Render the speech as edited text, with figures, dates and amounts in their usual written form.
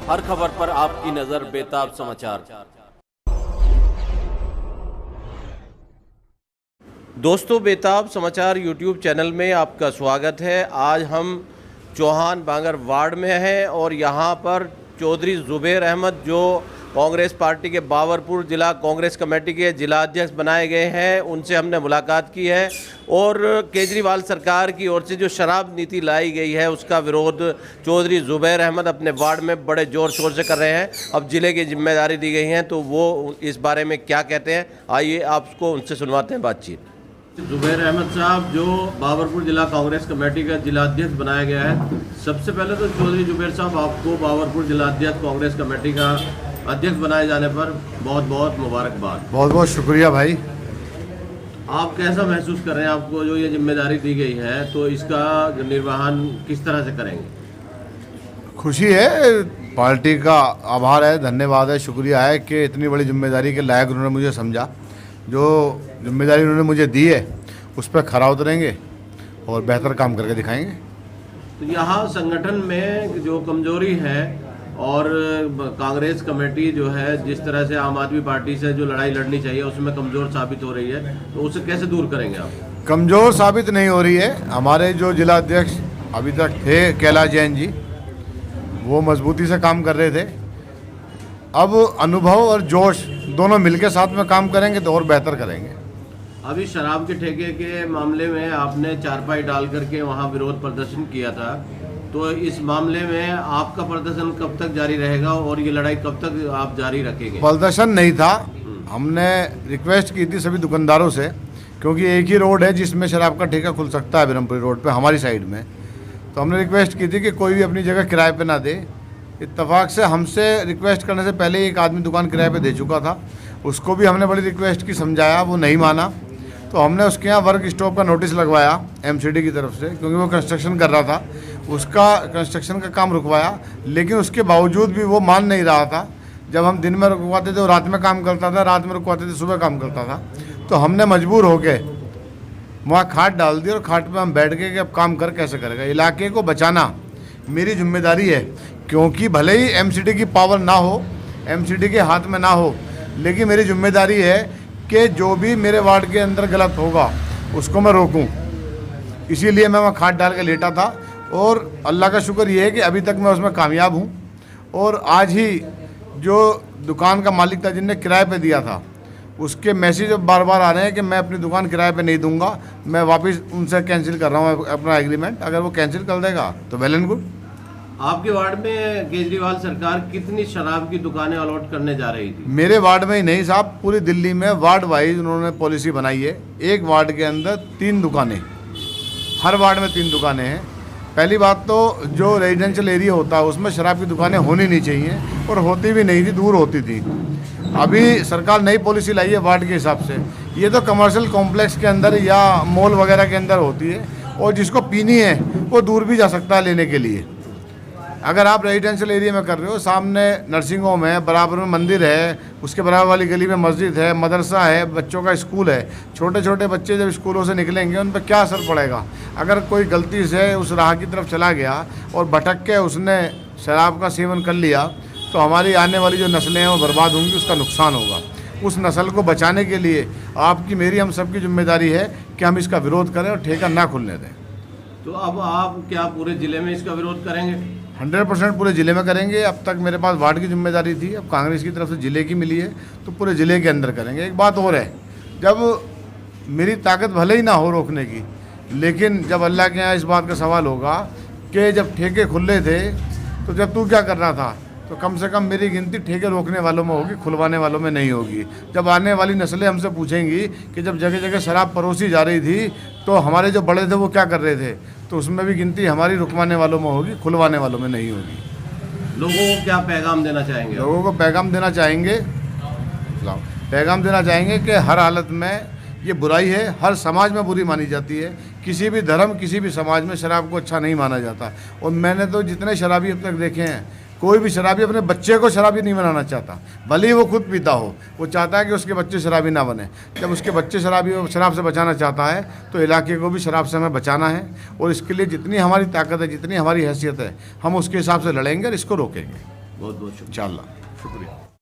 हर खबर पर आपकी नजर बेताब समाचार। दोस्तों, बेताब समाचार यूट्यूब चैनल में आपका स्वागत है। आज हम चौहान बांगर वार्ड में हैं और यहाँ पर चौधरी जुबैर अहमद जो कांग्रेस पार्टी के बाबरपुर जिला कांग्रेस कमेटी के जिला अध्यक्ष बनाए गए हैं, उनसे हमने मुलाकात की है और केजरीवाल सरकार की ओर से जो शराब नीति लाई गई है उसका विरोध चौधरी जुबैर अहमद अपने वार्ड में बड़े ज़ोर शोर से कर रहे हैं। अब जिले की जिम्मेदारी दी गई है तो वो इस बारे में क्या कहते हैं, आइए आपको उनसे सुनवाते हैं बातचीत। जुबैर अहमद साहब जो बाबरपुर जिला कांग्रेस कमेटी का जिला अध्यक्ष बनाया गया है, सबसे पहले तो चौधरी जुबैर साहब आपको बाबरपुर जिला अध्यक्ष कांग्रेस कमेटी का अध्यक्ष बनाए जाने पर बहुत बहुत मुबारकबाद। बहुत बहुत शुक्रिया भाई। आप कैसा महसूस कर रहे हैं, आपको जो ये जिम्मेदारी दी गई है तो इसका निर्वहन किस तरह से करेंगे? खुशी है, पार्टी का आभार है, धन्यवाद है, शुक्रिया है कि इतनी बड़ी जिम्मेदारी के लायक उन्होंने मुझे समझा। जो जिम्मेदारी उन्होंने मुझे दी है उस पर खरा उतरेंगे और बेहतर काम करके दिखाएंगे। तो यहाँ संगठन में जो कमजोरी है और कांग्रेस कमेटी जो है जिस तरह से आम आदमी पार्टी से जो लड़ाई लड़नी चाहिए उसमें कमज़ोर साबित हो रही है, तो उसे कैसे दूर करेंगे आप? कमज़ोर साबित नहीं हो रही है। हमारे जो जिला अध्यक्ष अभी तक थे कैलाश जैन जी, वो मजबूती से काम कर रहे थे। अब अनुभव और जोश दोनों मिलकर साथ में काम करेंगे तो और बेहतर करेंगे। अभी शराब के ठेके के मामले में आपने चारपाई डाल करके वहाँ विरोध प्रदर्शन किया था, तो इस मामले में आपका प्रदर्शन कब तक जारी रहेगा और ये लड़ाई कब तक आप जारी रखेंगे? प्रदर्शन नहीं था, हमने रिक्वेस्ट की थी सभी दुकानदारों से, क्योंकि एक ही रोड है जिसमें शराब का ठेका खुल सकता है ब्रह्मपुरी रोड पे हमारी साइड में। तो हमने रिक्वेस्ट की थी कि कोई भी अपनी जगह किराए पे ना दे। इत्तेफाक से हमसे रिक्वेस्ट करने से पहले एक आदमी दुकान किराए पे दे चुका था, उसको भी हमने बड़ी रिक्वेस्ट की, समझाया, वो नहीं माना। तो हमने उसके यहाँ वर्क स्टॉप का नोटिस लगवाया एमसीडी की तरफ से, क्योंकि वो कंस्ट्रक्शन कर रहा था, उसका कंस्ट्रक्शन का काम रुकवाया। लेकिन उसके बावजूद भी वो मान नहीं रहा था। जब हम दिन में रुकवाते थे वो रात में काम करता था, रात में रुकवाते थे सुबह काम करता था। तो हमने मजबूर होके वहाँ खाट डाल दी और खाट पे हम बैठ गए कि अब काम कर कैसे करेगा। इलाके को बचाना मेरी जिम्मेदारी है, क्योंकि भले ही एमसीडी की पावर ना हो, एमसीडी के हाथ में ना हो, लेकिन मेरी जिम्मेदारी है कि जो भी मेरे वार्ड के अंदर गलत होगा उसको मैं रोकूं। इसीलिए मैं वहाँ खाट डाल के लेटा था और अल्लाह का शुक्र ये है कि अभी तक मैं उसमें कामयाब हूँ। और आज ही जो दुकान का मालिक था जिनने किराए पे दिया था, उसके मैसेज बार बार आ रहे हैं कि मैं अपनी दुकान किराए पे नहीं दूंगा, मैं वापस उनसे कैंसिल कर रहा हूँ अपना एग्रीमेंट। अगर वो कैंसिल कर देगा तो वेल एंड गुड। आपके वार्ड में केजरीवाल सरकार कितनी शराब की दुकानें अलॉट करने जा रही थी? मेरे वार्ड में ही नहीं साहब, पूरी दिल्ली में वार्ड वाइज उन्होंने पॉलिसी बनाई है। एक वार्ड के अंदर 3 दुकानें, हर वार्ड में 3 दुकानें हैं। पहली बात तो जो रेजिडेंशियल एरिया होता है उसमें शराब की दुकानें होनी नहीं चाहिए, और होती भी नहीं थी, दूर होती थी। अभी सरकार नई पॉलिसी लाई है वार्ड के हिसाब से। ये तो कमर्शियल कॉम्प्लेक्स के अंदर या मॉल वगैरह के अंदर होती है, और जिसको पीनी है वो दूर भी जा सकता है लेने के लिए। अगर आप रेजिडेंशियल एरिया में कर रहे हो, सामने नर्सिंग होम है, बराबर में मंदिर है, उसके बराबर वाली गली में मस्जिद है, मदरसा है, बच्चों का स्कूल है। छोटे छोटे बच्चे जब स्कूलों से निकलेंगे उन पर क्या असर पड़ेगा? अगर कोई गलती से उस राह की तरफ चला गया और भटक के उसने शराब का सेवन कर लिया तो हमारी आने वाली जो नस्लें हैं वो बर्बाद होंगी, उसका नुकसान होगा। उस नस्ल को बचाने के लिए आपकी, मेरी, हम सबकी जिम्मेदारी है कि हम इसका विरोध करें और ठेका ना खुलने दें। तो अब आप क्या पूरे जिले में इसका विरोध करेंगे? 100% पूरे ज़िले में करेंगे। अब तक मेरे पास वार्ड की जिम्मेदारी थी, अब कांग्रेस की तरफ से ज़िले की मिली है तो पूरे ज़िले के अंदर करेंगे। एक बात और है, जब मेरी ताकत भले ही ना हो रोकने की, लेकिन जब अल्लाह के यहाँ इस बात का सवाल होगा कि जब ठेके खुले थे तो जब तू क्या कर रहा था, तो कम से कम मेरी गिनती ठेके रोकने वालों में होगी, खुलवाने वालों में नहीं होगी। जब आने वाली नस्लें हमसे पूछेंगी कि जब जगह जगह शराब परोसी जा रही थी तो हमारे जो बड़े थे वो क्या कर रहे थे, तो उसमें भी गिनती हमारी रुकवाने वालों में होगी, खुलवाने वालों में नहीं होगी। लोगों को क्या पैगाम देना चाहेंगे? लोगों को पैगाम देना चाहेंगे कि हर हालत में ये बुराई है, हर समाज में बुरी मानी जाती है। किसी भी धर्म, किसी भी समाज में शराब को अच्छा नहीं माना जाता। और मैंने तो जितने शराबी अब तक देखे हैं, कोई भी शराबी अपने बच्चे को शराबी नहीं बनाना चाहता, भले ही वो खुद पीता हो। वो चाहता है कि उसके बच्चे शराबी ना बने। जब उसके बच्चे शराब से बचाना चाहता है तो इलाके को भी शराब से हमें बचाना है, और इसके लिए जितनी हमारी ताकत है, जितनी हमारी हैसियत है, हम उसके हिसाब से लड़ेंगे और इसको रोकेंगे। बहुत बहुत शुक्रिया। इंशाल्लाह। शुक्रिया।